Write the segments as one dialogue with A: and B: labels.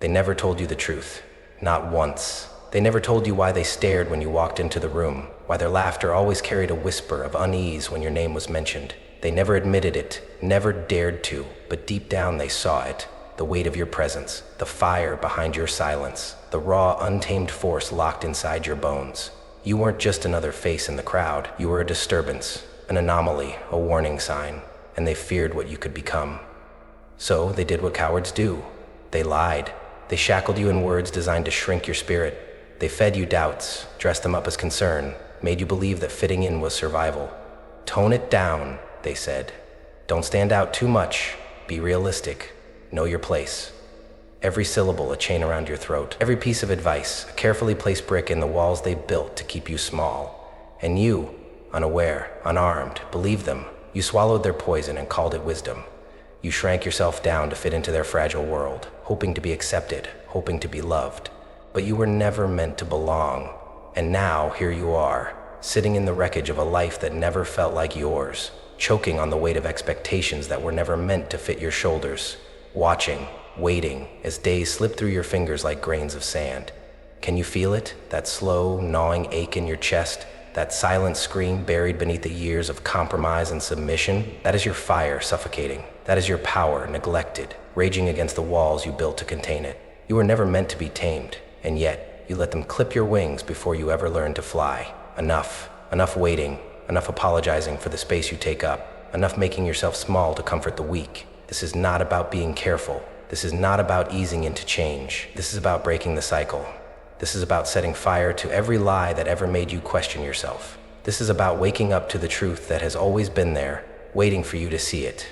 A: They never told you the truth. Not once. They never told you why they stared when you walked into the room, why their laughter always carried a whisper of unease when your name was mentioned. They never admitted it, never dared to, but deep down they saw it. The weight of your presence, the fire behind your silence, the raw, untamed force locked inside your bones. You weren't just another face in the crowd. You were a disturbance, an anomaly, a warning sign, and they feared what you could become. So they did what cowards do. They lied. They shackled you in words designed to shrink your spirit. They fed you doubts, dressed them up as concern, made you believe that fitting in was survival. Tone it down, they said. Don't stand out too much. Be realistic. Know your place. Every syllable a chain around your throat. Every piece of advice a carefully placed brick in the walls they built to keep you small. And you, unaware, unarmed, believed them. You swallowed their poison and called it wisdom. You shrank yourself down to fit into their fragile world, hoping to be accepted, hoping to be loved. But you were never meant to belong. And now, here you are, sitting in the wreckage of a life that never felt like yours, choking on the weight of expectations that were never meant to fit your shoulders, watching, waiting, as days slip through your fingers like grains of sand. Can you feel it? That slow, gnawing ache in your chest? That silent scream buried beneath the years of compromise and submission? That is your fire suffocating. That is your power neglected, raging against the walls you built to contain it. You were never meant to be tamed, and yet you let them clip your wings before you ever learned to fly. Enough waiting, enough apologizing for the space you take up, enough making yourself small to comfort the weak. This is not about being careful. This is not about easing into change. This is about breaking the cycle. This is about setting fire to every lie that ever made you question yourself. This is about waking up to the truth that has always been there, waiting for you to see it.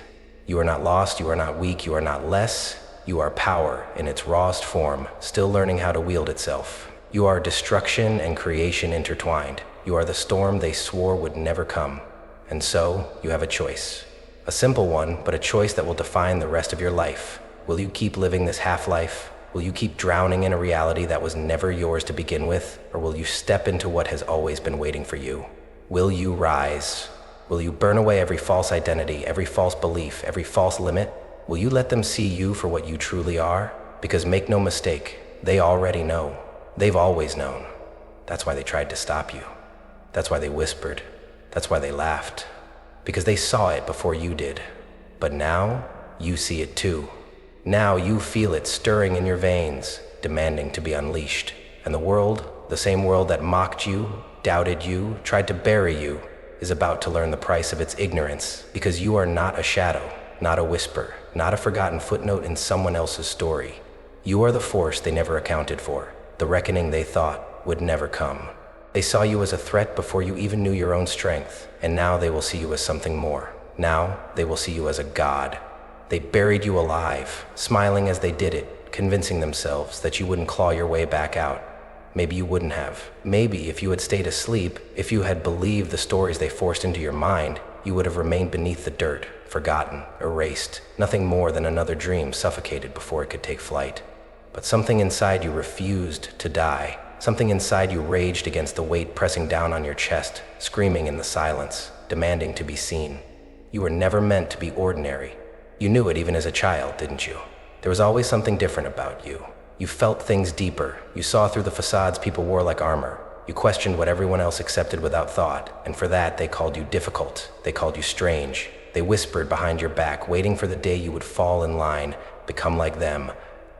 A: You are not lost, you are not weak, you are not less. You are power in its rawest form, still learning how to wield itself. You are destruction and creation intertwined. You are the storm they swore would never come. And so, you have a choice. A simple one, but a choice that will define the rest of your life. Will you keep living this half-life? Will you keep drowning in a reality that was never yours to begin with? Or will you step into what has always been waiting for you? Will you rise? Will you burn away every false identity, every false belief, every false limit? Will you let them see you for what you truly are? Because make no mistake, they already know. They've always known. That's why they tried to stop you. That's why they whispered. That's why they laughed. Because they saw it before you did. But now, you see it too. Now you feel it stirring in your veins, demanding to be unleashed. And the world, the same world that mocked you, doubted you, tried to bury you, is about to learn the price of its ignorance. Because you are not a shadow, not a whisper, not a forgotten footnote in someone else's story. You are the force they never accounted for, the reckoning they thought would never come. They saw you as a threat before you even knew your own strength, and now they will see you as something more. Now they will see you as a god. They buried you alive, smiling as they did it, convincing themselves that you wouldn't claw your way back out. Maybe you wouldn't have. Maybe if you had stayed asleep, if you had believed the stories they forced into your mind, you would have remained beneath the dirt, forgotten, erased, nothing more than another dream suffocated before it could take flight. But something inside you refused to die. Something inside you raged against the weight pressing down on your chest, screaming in the silence, demanding to be seen. You were never meant to be ordinary. You knew it even as a child, didn't you? There was always something different about you. You felt things deeper. You saw through the facades people wore like armor. You questioned what everyone else accepted without thought, and for that they called you difficult. They called you strange. They whispered behind your back, waiting for the day you would fall in line, become like them,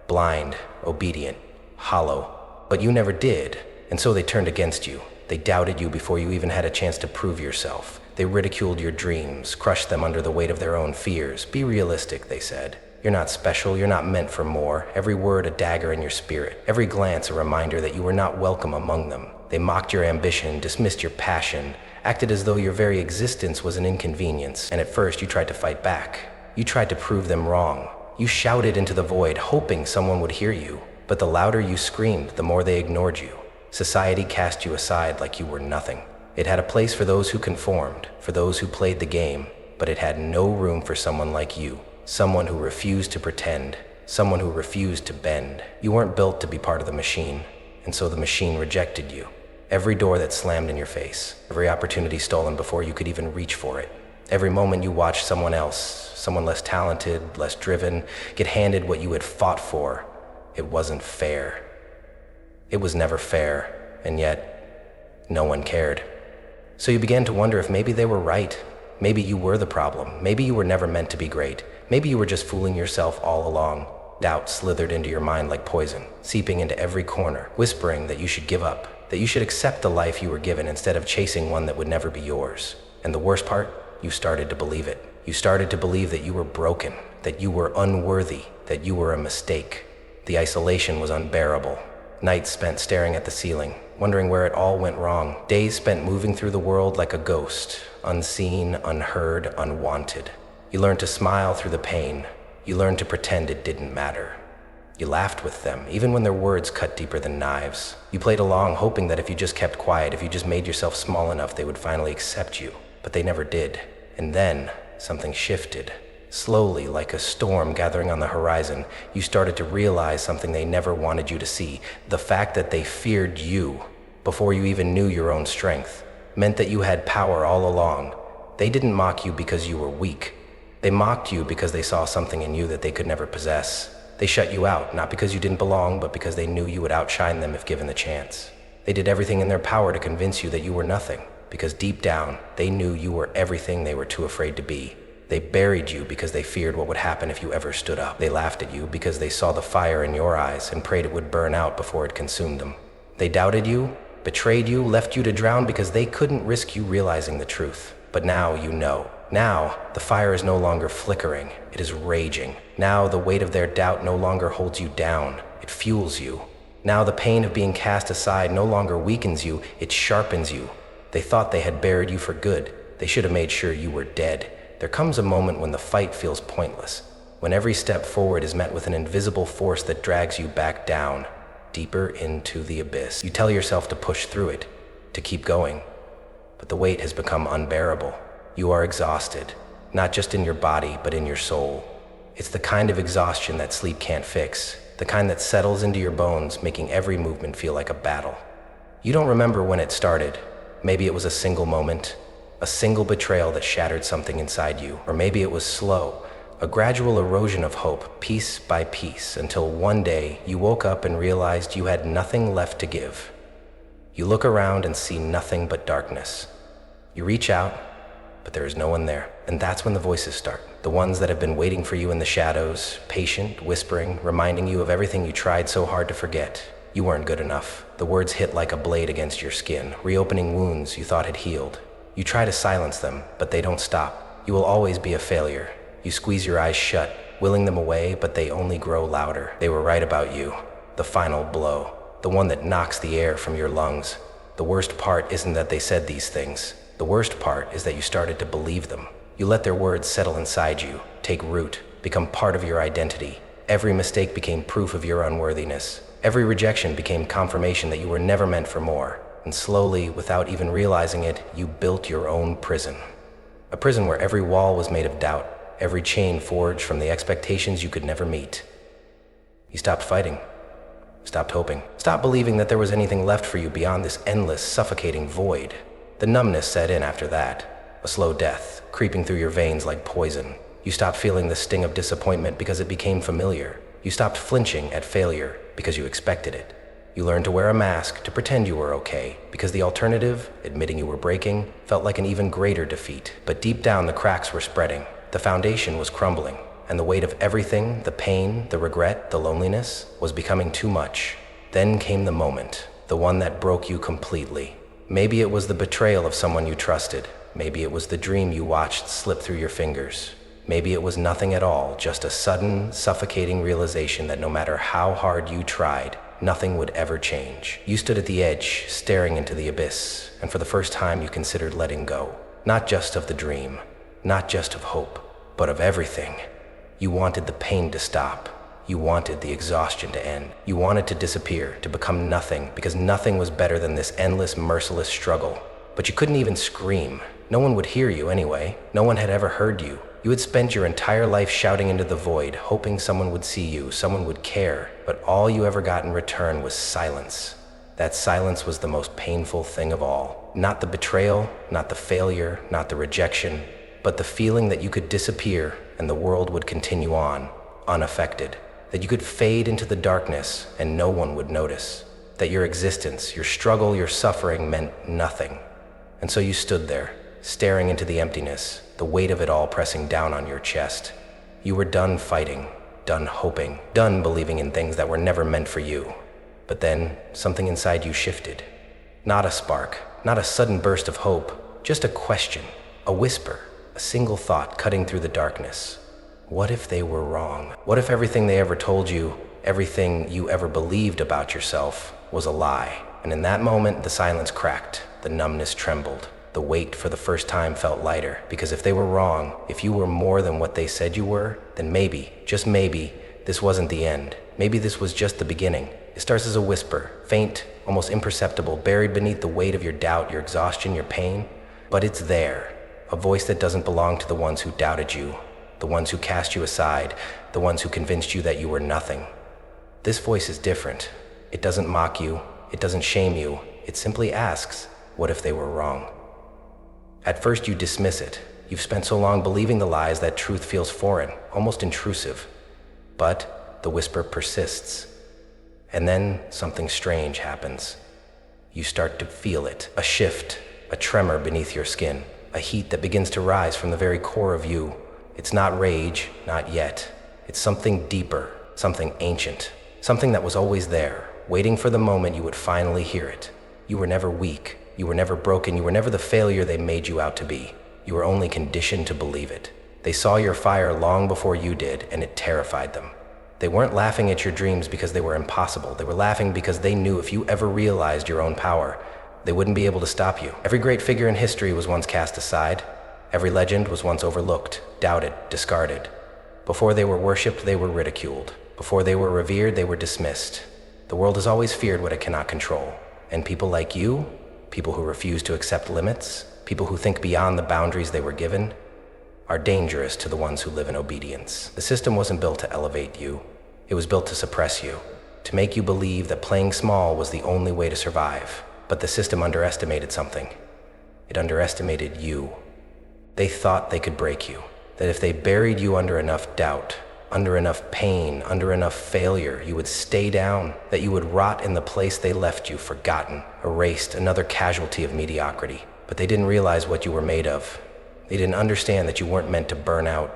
A: blind, obedient, hollow. But you never did, and so they turned against you. They doubted you before you even had a chance to prove yourself. They ridiculed your dreams, crushed them under the weight of their own fears. Be realistic, they said. You're not special, you're not meant for more. Every word a dagger in your spirit. Every glance a reminder that you were not welcome among them. They mocked your ambition, dismissed your passion, acted as though your very existence was an inconvenience. And at first you tried to fight back. You tried to prove them wrong. You shouted into the void, hoping someone would hear you. But the louder you screamed, the more they ignored you. Society cast you aside like you were nothing. It had a place for those who conformed, for those who played the game, but it had no room for someone like you. Someone who refused to pretend, someone who refused to bend. You weren't built to be part of the machine, and so the machine rejected you. Every door that slammed in your face, every opportunity stolen before you could even reach for it. Every moment you watched someone else, someone less talented, less driven, get handed what you had fought for. It wasn't fair. It was never fair, and yet, no one cared. So you began to wonder if maybe they were right. Maybe you were the problem. Maybe you were never meant to be great. Maybe you were just fooling yourself all along. Doubt slithered into your mind like poison, seeping into every corner, whispering that you should give up, that you should accept the life you were given instead of chasing one that would never be yours. And the worst part, you started to believe it. You started to believe that you were broken, that you were unworthy, that you were a mistake. The isolation was unbearable. Nights spent staring at the ceiling, wondering where it all went wrong. Days spent moving through the world like a ghost, unseen, unheard, unwanted. You learned to smile through the pain. You learned to pretend it didn't matter. You laughed with them, even when their words cut deeper than knives. You played along, hoping that if you just kept quiet, if you just made yourself small enough, they would finally accept you. But they never did. And then, something shifted. Slowly, like a storm gathering on the horizon, you started to realize something they never wanted you to see. The fact that they feared you, before you even knew your own strength, meant that you had power all along. They didn't mock you because you were weak. They mocked you because they saw something in you that they could never possess. They shut you out, not because you didn't belong, but because they knew you would outshine them if given the chance. They did everything in their power to convince you that you were nothing, because deep down, they knew you were everything they were too afraid to be. They buried you because they feared what would happen if you ever stood up. They laughed at you because they saw the fire in your eyes and prayed it would burn out before it consumed them. They doubted you, betrayed you, left you to drown because they couldn't risk you realizing the truth. But now you know. Now, the fire is no longer flickering, it is raging. Now, the weight of their doubt no longer holds you down, it fuels you. Now, the pain of being cast aside no longer weakens you, it sharpens you. They thought they had buried you for good. They should have made sure you were dead. There comes a moment when the fight feels pointless, when every step forward is met with an invisible force that drags you back down, deeper into the abyss. You tell yourself to push through it, to keep going, but the weight has become unbearable. You are exhausted, not just in your body, but in your soul. It's the kind of exhaustion that sleep can't fix, the kind that settles into your bones, making every movement feel like a battle. You don't remember when it started. Maybe it was a single moment, a single betrayal that shattered something inside you, or maybe it was slow, a gradual erosion of hope, piece by piece, until one day you woke up and realized you had nothing left to give. You look around and see nothing but darkness. You reach out, but there is no one there. And that's when the voices start. The ones that have been waiting for you in the shadows, patient, whispering, reminding you of everything you tried so hard to forget. You weren't good enough. The words hit like a blade against your skin, reopening wounds you thought had healed. You try to silence them, but they don't stop. You will always be a failure. You squeeze your eyes shut, willing them away, but they only grow louder. They were right about you. The final blow. The one that knocks the air from your lungs. The worst part isn't that they said these things. The worst part is that you started to believe them. You let their words settle inside you, take root, become part of your identity. Every mistake became proof of your unworthiness. Every rejection became confirmation that you were never meant for more. And slowly, without even realizing it, you built your own prison. A prison where every wall was made of doubt, every chain forged from the expectations you could never meet. You stopped fighting, stopped hoping, stopped believing that there was anything left for you beyond this endless, suffocating void. The numbness set in after that, a slow death, creeping through your veins like poison. You stopped feeling the sting of disappointment because it became familiar. You stopped flinching at failure because you expected it. You learned to wear a mask to pretend you were okay, because the alternative, admitting you were breaking, felt like an even greater defeat. But deep down, the cracks were spreading. The foundation was crumbling, and the weight of everything, the pain, the regret, the loneliness, was becoming too much. Then came the moment, the one that broke you completely. Maybe it was the betrayal of someone you trusted. Maybe it was the dream you watched slip through your fingers. Maybe it was nothing at all, just a sudden, suffocating realization that no matter how hard you tried, nothing would ever change. You stood at the edge, staring into the abyss, and for the first time you considered letting go. Not just of the dream, not just of hope, but of everything. You wanted the pain to stop. You wanted the exhaustion to end. You wanted to disappear, to become nothing, because nothing was better than this endless, merciless struggle. But you couldn't even scream. No one would hear you anyway. No one had ever heard you. You had spent your entire life shouting into the void, hoping someone would see you, someone would care, but all you ever got in return was silence. That silence was the most painful thing of all. Not the betrayal, not the failure, not the rejection, but the feeling that you could disappear and the world would continue on, unaffected. that you could fade into the darkness and no one would notice, that your existence, your struggle, your suffering meant nothing. And so you stood there, staring into the emptiness, the weight of it all pressing down on your chest. You were done fighting, done hoping, done believing in things that were never meant for you. But then, something inside you shifted. Not a spark, not a sudden burst of hope, just a question, a whisper, a single thought cutting through the darkness. What if they were wrong? What if everything they ever told you, everything you ever believed about yourself, was a lie? And in that moment, the silence cracked, the numbness trembled. The weight for the first time felt lighter, because if they were wrong, if you were more than what they said you were, then maybe, just maybe, this wasn't the end. Maybe this was just the beginning. It starts as a whisper, faint, almost imperceptible, buried beneath the weight of your doubt, your exhaustion, your pain. But it's there, a voice that doesn't belong to the ones who doubted you, the ones who cast you aside, the ones who convinced you that you were nothing. This voice is different. It doesn't mock you, it doesn't shame you, it simply asks, what if they were wrong? At first you dismiss it. You've spent so long believing the lies that truth feels foreign, almost intrusive. But the whisper persists. And then something strange happens. You start to feel it, a shift, a tremor beneath your skin, a heat that begins to rise from the very core of you. It's not rage, not yet. It's something deeper, something ancient, something that was always there, waiting for the moment you would finally hear it. You were never weak. You were never broken, you were never the failure they made you out to be. You were only conditioned to believe it. They saw your fire long before you did, and it terrified them. They weren't laughing at your dreams because they were impossible. They were laughing because they knew if you ever realized your own power, they wouldn't be able to stop you. Every great figure in history was once cast aside. Every legend was once overlooked, doubted, discarded. Before they were worshipped, they were ridiculed. Before they were revered, they were dismissed. The world has always feared what it cannot control. And people like you, people who refuse to accept limits, people who think beyond the boundaries they were given, are dangerous to the ones who live in obedience. The system wasn't built to elevate you. It was built to suppress you, to make you believe that playing small was the only way to survive. But the system underestimated something. It underestimated you. They thought they could break you, that if they buried you under enough doubt, under enough pain, under enough failure, you would stay down, that you would rot in the place they left you, forgotten, erased, another casualty of mediocrity. But they didn't realize what you were made of. They didn't understand that you weren't meant to burn out.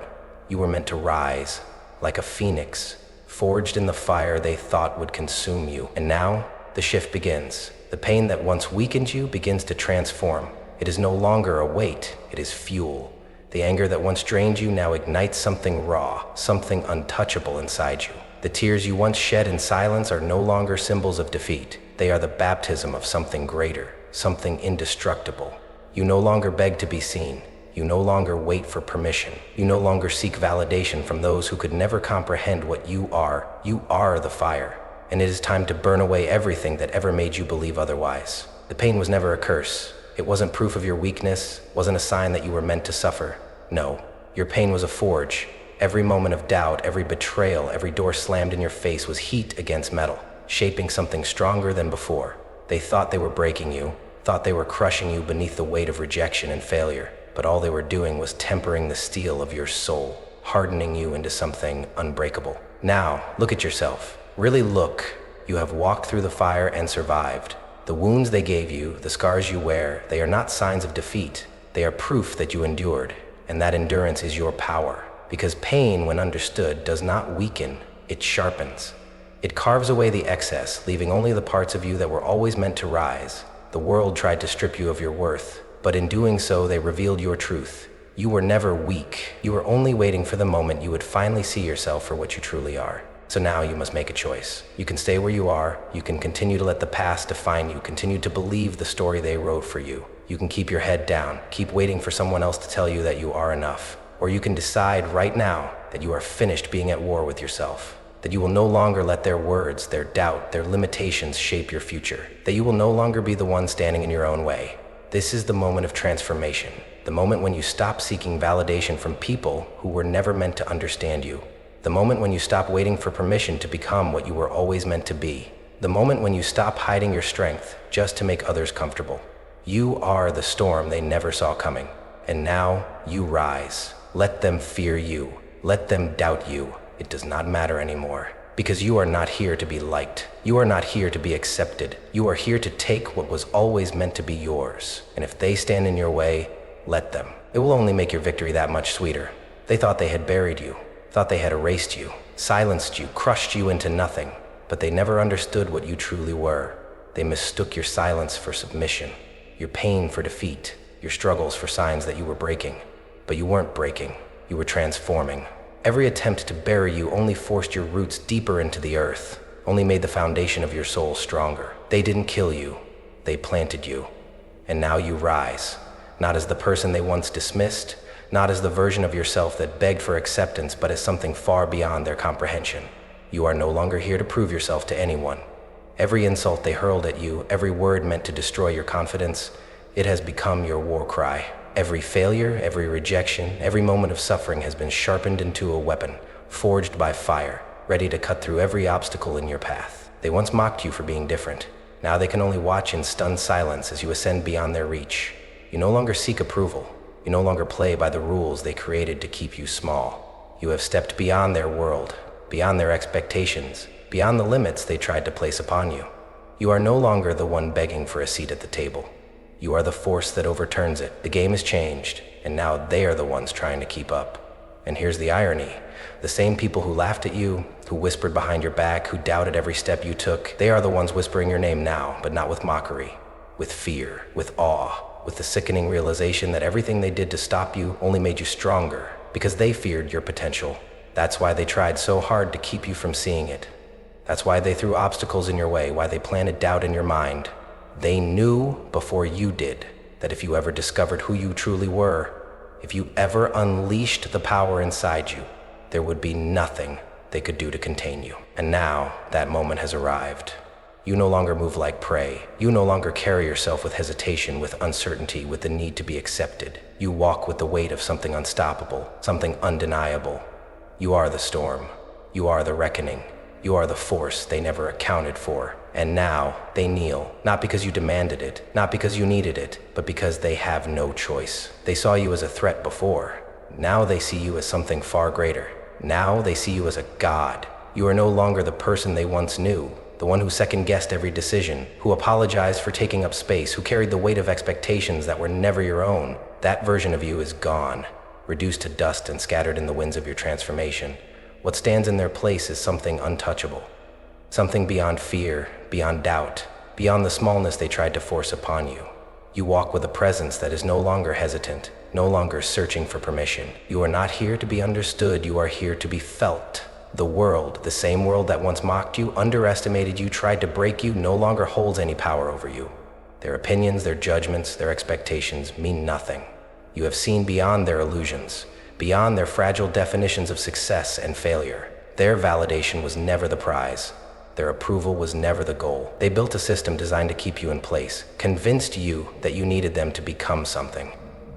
A: You were meant to rise, like a phoenix, forged in the fire they thought would consume you. And now, the shift begins. The pain that once weakened you begins to transform. It is no longer a weight, it is fuel. The anger that once drained you now ignites something raw, something untouchable inside you. The tears you once shed in silence are no longer symbols of defeat. They are the baptism of something greater, something indestructible. You no longer beg to be seen. You no longer wait for permission. You no longer seek validation from those who could never comprehend what you are. You are the fire. And it is time to burn away everything that ever made you believe otherwise. The pain was never a curse. It wasn't proof of your weakness, wasn't a sign that you were meant to suffer. No, your pain was a forge. Every moment of doubt, every betrayal, every door slammed in your face was heat against metal, shaping something stronger than before. They thought they were breaking you, thought they were crushing you beneath the weight of rejection and failure, but all they were doing was tempering the steel of your soul, hardening you into something unbreakable. Now, look at yourself. Really look. You have walked through the fire and survived. The wounds they gave you, the scars you wear, they are not signs of defeat. They are proof that you endured, and that endurance is your power. Because pain, when understood, does not weaken, it sharpens. It carves away the excess, leaving only the parts of you that were always meant to rise. The world tried to strip you of your worth, but in doing so, they revealed your truth. You were never weak. You were only waiting for the moment you would finally see yourself for what you truly are. So now you must make a choice. You can stay where you are. You can continue to let the past define you, continue to believe the story they wrote for you. You can keep your head down, keep waiting for someone else to tell you that you are enough. Or you can decide right now that you are finished being at war with yourself. That you will no longer let their words, their doubt, their limitations shape your future. That you will no longer be the one standing in your own way. This is the moment of transformation. The moment when you stop seeking validation from people who were never meant to understand you. The moment when you stop waiting for permission to become what you were always meant to be. The moment when you stop hiding your strength just to make others comfortable. You are the storm they never saw coming. And now you rise. Let them fear you. Let them doubt you. It does not matter anymore. Because you are not here to be liked. You are not here to be accepted. You are here to take what was always meant to be yours. And if they stand in your way, let them. It will only make your victory that much sweeter. They thought they had buried you, thought they had erased you, silenced you, crushed you into nothing. But they never understood what you truly were. They mistook your silence for submission, your pain for defeat, your struggles for signs that you were breaking. But you weren't breaking, you were transforming. Every attempt to bury you only forced your roots deeper into the earth, only made the foundation of your soul stronger. They didn't kill you, they planted you. And now you rise, not as the person they once dismissed, not as the version of yourself that begged for acceptance, but as something far beyond their comprehension. You are no longer here to prove yourself to anyone. Every insult they hurled at you, every word meant to destroy your confidence, it has become your war cry. Every failure, every rejection, every moment of suffering has been sharpened into a weapon, forged by fire, ready to cut through every obstacle in your path. They once mocked you for being different. Now they can only watch in stunned silence as you ascend beyond their reach. You no longer seek approval. You no longer play by the rules they created to keep you small. You have stepped beyond their world, beyond their expectations, beyond the limits they tried to place upon you. You are no longer the one begging for a seat at the table. You are the force that overturns it. The game has changed, and now they are the ones trying to keep up. And here's the irony. The same people who laughed at you, who whispered behind your back, who doubted every step you took, they are the ones whispering your name now, but not with mockery, with fear, with awe, with the sickening realization that everything they did to stop you only made you stronger, because they feared your potential. That's why they tried so hard to keep you from seeing it. That's why they threw obstacles in your way, why they planted doubt in your mind. They knew before you did that if you ever discovered who you truly were, if you ever unleashed the power inside you, there would be nothing they could do to contain you. And now that moment has arrived. You no longer move like prey. You no longer carry yourself with hesitation, with uncertainty, with the need to be accepted. You walk with the weight of something unstoppable, something undeniable. You are the storm. You are the reckoning. You are the force they never accounted for. And now they kneel, not because you demanded it, not because you needed it, but because they have no choice. They saw you as a threat before. Now they see you as something far greater. Now they see you as a god. You are no longer the person they once knew, the one who second-guessed every decision, who apologized for taking up space, who carried the weight of expectations that were never your own. That version of you is gone, reduced to dust and scattered in the winds of your transformation. What stands in their place is something untouchable, something beyond fear, beyond doubt, beyond the smallness they tried to force upon you. You walk with a presence that is no longer hesitant, no longer searching for permission. You are not here to be understood, you are here to be felt. The world, the same world that once mocked you, underestimated you, tried to break you, no longer holds any power over you. Their opinions, their judgments, their expectations mean nothing. You have seen beyond their illusions, beyond their fragile definitions of success and failure. Their validation was never the prize. Their approval was never the goal. They built a system designed to keep you in place, convinced you that you needed them to become something.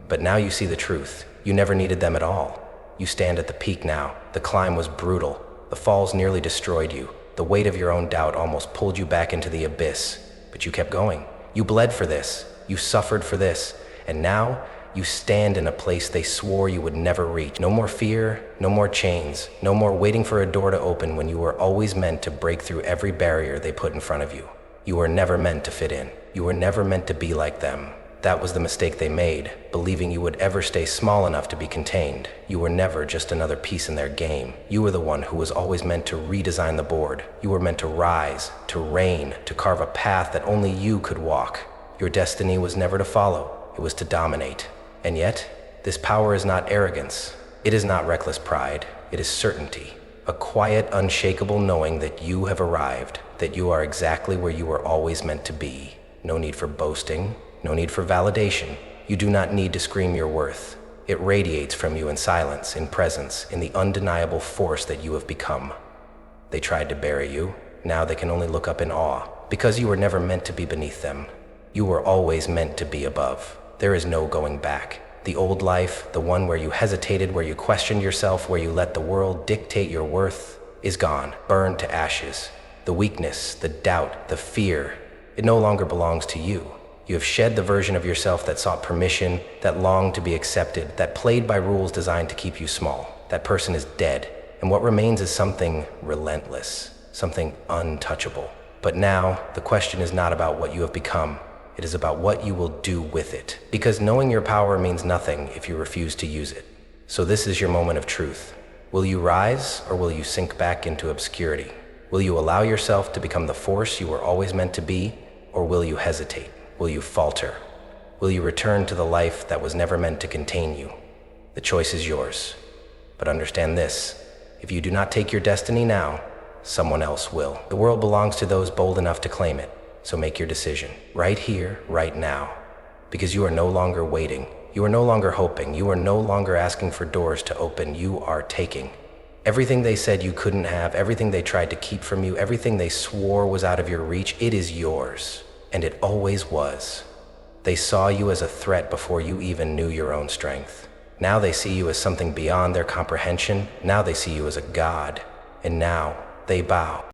A: But now you see the truth. You never needed them at all. You stand at the peak now. The climb was brutal. The falls nearly destroyed you. The weight of your own doubt almost pulled you back into the abyss. But you kept going. You bled for this. You suffered for this. And now, you stand in a place they swore you would never reach. No more fear, no more chains, no more waiting for a door to open when you were always meant to break through every barrier they put in front of you. You were never meant to fit in. You were never meant to be like them. That was the mistake they made, believing you would ever stay small enough to be contained. You were never just another piece in their game. You were the one who was always meant to redesign the board. You were meant to rise, to reign, to carve a path that only you could walk. Your destiny was never to follow, it was to dominate. And yet, this power is not arrogance. It is not reckless pride. It is certainty. A quiet, unshakable knowing that you have arrived, that you are exactly where you were always meant to be. No need for boasting, no need for validation. You do not need to scream your worth. It radiates from you in silence, in presence, in the undeniable force that you have become. They tried to bury you. Now they can only look up in awe, because you were never meant to be beneath them. You were always meant to be above. There is no going back. The old life, the one where you hesitated, where you questioned yourself, where you let the world dictate your worth, is gone, burned to ashes. The weakness, the doubt, the fear, it no longer belongs to you. You have shed the version of yourself that sought permission, that longed to be accepted, that played by rules designed to keep you small. That person is dead. And and what remains is something relentless, something untouchable. But now, the question is not about what you have become, it is about what you will do with it. Because knowing your power means nothing if you refuse to use it. So this is your moment of truth. Will you rise, or will you sink back into obscurity? Will you allow yourself to become the force you were always meant to be, or will you hesitate? Will you falter? Will you return to the life that was never meant to contain you? The choice is yours. But understand this, if you do not take your destiny now, someone else will. The world belongs to those bold enough to claim it, so make your decision, right here, right now. Because you are no longer waiting, you are no longer hoping, you are no longer asking for doors to open, you are taking. Everything they said you couldn't have, everything they tried to keep from you, everything they swore was out of your reach, it is yours, and it always was. They saw you as a threat before you even knew your own strength. Now they see you as something beyond their comprehension, now they see you as a god, and now they bow.